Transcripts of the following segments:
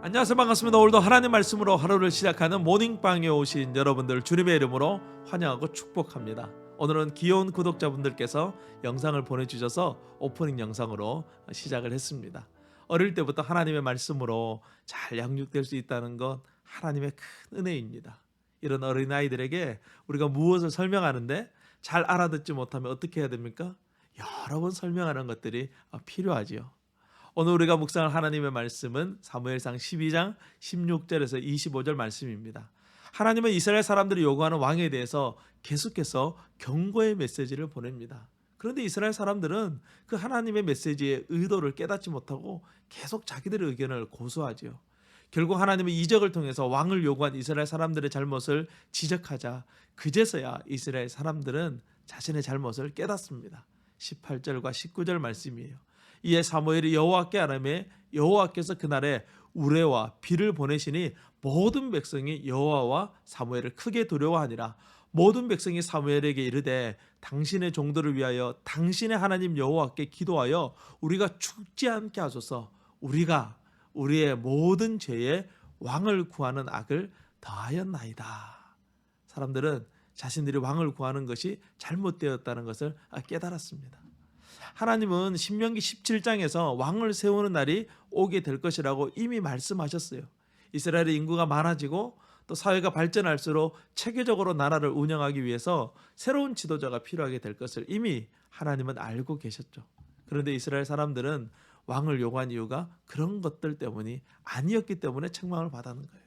안녕하세요. 반갑습니다. 오늘도 하나님 말씀으로 하루를 시작하는 모닝빵에 오신 여러분들 주님의 이름으로 환영하고 축복합니다. 오늘은 귀여운 구독자분들께서 영상을 보내주셔서 오프닝 영상으로 시작을 했습니다. 어릴 때부터 하나님의 말씀으로 잘 양육될 수 있다는 건 하나님의 큰 은혜입니다. 이런 어린아이들에게 우리가 무엇을 설명하는데 잘 알아듣지 못하면 어떻게 해야 됩니까? 여러 번 설명하는 것들이 필요하지요. 오늘 우리가 묵상할 하나님의 말씀은 사무엘상 12장 16절에서 25절 말씀입니다. 하나님은 이스라엘 사람들이 요구하는 왕에 대해서 계속해서 경고의 메시지를 보냅니다. 그런데 이스라엘 사람들은 그 하나님의 메시지의 의도를 깨닫지 못하고 계속 자기들의 의견을 고수하지요. 결국 하나님은 이적을 통해서 왕을 요구한 이스라엘 사람들의 잘못을 지적하자 그제서야 이스라엘 사람들은 자신의 잘못을 깨닫습니다. 18절과 19절 말씀이에요. 이에 사무엘이 여호와께 아뢰매 여호와께서 그날에 우레와 비를 보내시니 모든 백성이 여호와와 사무엘을 크게 두려워하니라. 모든 백성이 사무엘에게 이르되 당신의 종들을 위하여 당신의 하나님 여호와께 기도하여 우리가 죽지 않게 하소서. 우리가 우리의 모든 죄에 왕을 구하는 악을 더하였나이다. 사람들은 자신들이 왕을 구하는 것이 잘못되었다는 것을 깨달았습니다. 하나님은 신명기 17장에서 왕을 세우는 날이 오게 될 것이라고 이미 말씀하셨어요. 이스라엘의 인구가 많아지고 또 사회가 발전할수록 체계적으로 나라를 운영하기 위해서 새로운 지도자가 필요하게 될 것을 이미 하나님은 알고 계셨죠. 그런데 이스라엘 사람들은 왕을 요구한 이유가 그런 것들 때문이 아니었기 때문에 책망을 받았는 거예요.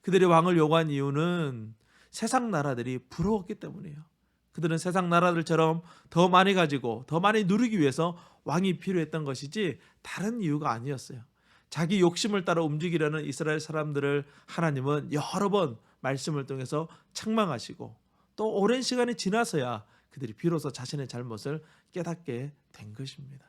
그들이 왕을 요구한 이유는 세상 나라들이 부러웠기 때문이에요. 그들은 세상 나라들처럼 더 많이 가지고 더 많이 누리기 위해서 왕이 필요했던 것이지 다른 이유가 아니었어요. 자기 욕심을 따라 움직이려는 이스라엘 사람들을 하나님은 여러 번 말씀을 통해서 책망하시고 또 오랜 시간이 지나서야 그들이 비로소 자신의 잘못을 깨닫게 된 것입니다.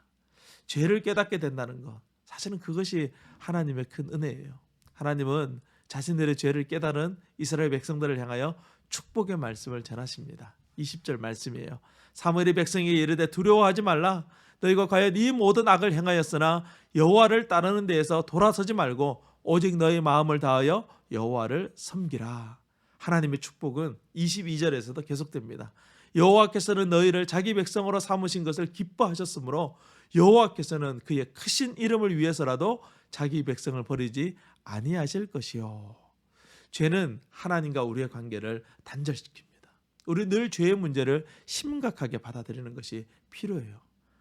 죄를 깨닫게 된다는 것, 사실은 그것이 하나님의 큰 은혜예요. 하나님은 자신들의 죄를 깨달은 이스라엘 백성들을 향하여 축복의 말씀을 전하십니다. 20절 말씀이에요. 사무엘이 백성에게 이르되 두려워하지 말라. 너희가 과연 이 모든 악을 행하였으나 여호와를 따르는 데에서 돌아서지 말고 오직 너희 마음을 다하여 여호와를 섬기라. 하나님의 축복은 22절에서도 계속됩니다. 여호와께서는 너희를 자기 백성으로 삼으신 것을 기뻐하셨으므로 여호와께서는 그의 크신 이름을 위해서라도 자기 백성을 버리지 아니하실 것이요. 죄는 하나님과 우리의 관계를 단절시킵니다. 우리 늘 죄의 문제를 심각하게 받아들이는 것이 필요해요.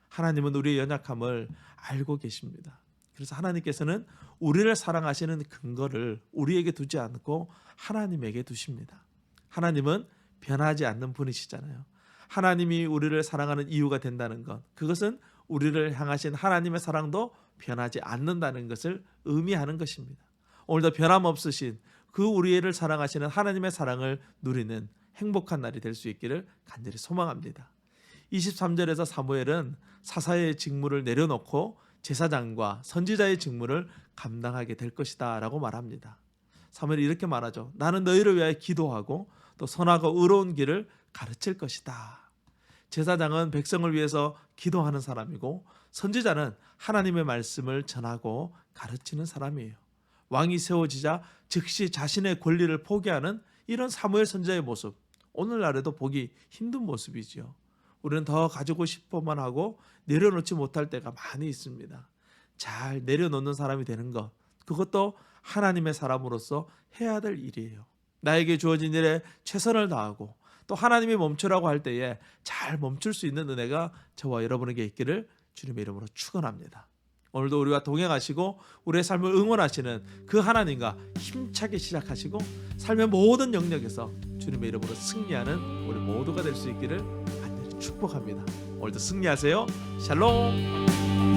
하나님은 우리의 연약함을 알고 계십니다. 그래서 하나님께서는 우리를 사랑하시는 근거를 우리에게 두지 않고 하나님에게 두십니다. 하나님은 변하지 않는 분이시잖아요. 하나님이 우리를 사랑하는 이유가 된다는 것, 그것은 우리를 향하신 하나님의 사랑도 변하지 않는다는 것을 의미하는 것입니다. 오늘도 변함없으신 그 우리를 사랑하시는 하나님의 사랑을 누리는 행복한 날이 될 수 있기를 간절히 소망합니다. 23절에서 사무엘은 사사의 직무를 내려놓고 제사장과 선지자의 직무를 감당하게 될 것이다 라고 말합니다. 사무엘이 이렇게 말하죠. 나는 너희를 위하여 기도하고 또 선하고 의로운 길을 가르칠 것이다. 제사장은 백성을 위해서 기도하는 사람이고 선지자는 하나님의 말씀을 전하고 가르치는 사람이에요. 왕이 세워지자 즉시 자신의 권리를 포기하는 이런 사무엘 선지자의 모습, 오늘날에도 보기 힘든 모습이지요. 우리는 더 가지고 싶어만 하고 내려놓지 못할 때가 많이 있습니다. 잘 내려놓는 사람이 되는 것, 그것도 하나님의 사람으로서 해야 될 일이에요. 나에게 주어진 일에 최선을 다하고 또 하나님이 멈추라고 할 때에 잘 멈출 수 있는 은혜가 저와 여러분에게 있기를 주님의 이름으로 축원합니다. 오늘도 우리와 동행하시고 우리의 삶을 응원하시는 그 하나님과 힘차게 시작하시고 삶의 모든 영역에서 주님의 이름으로 승리하는 우리 모두가 될 수 있기를 간절히 축복합니다. 오늘도 승리하세요. 샬롬.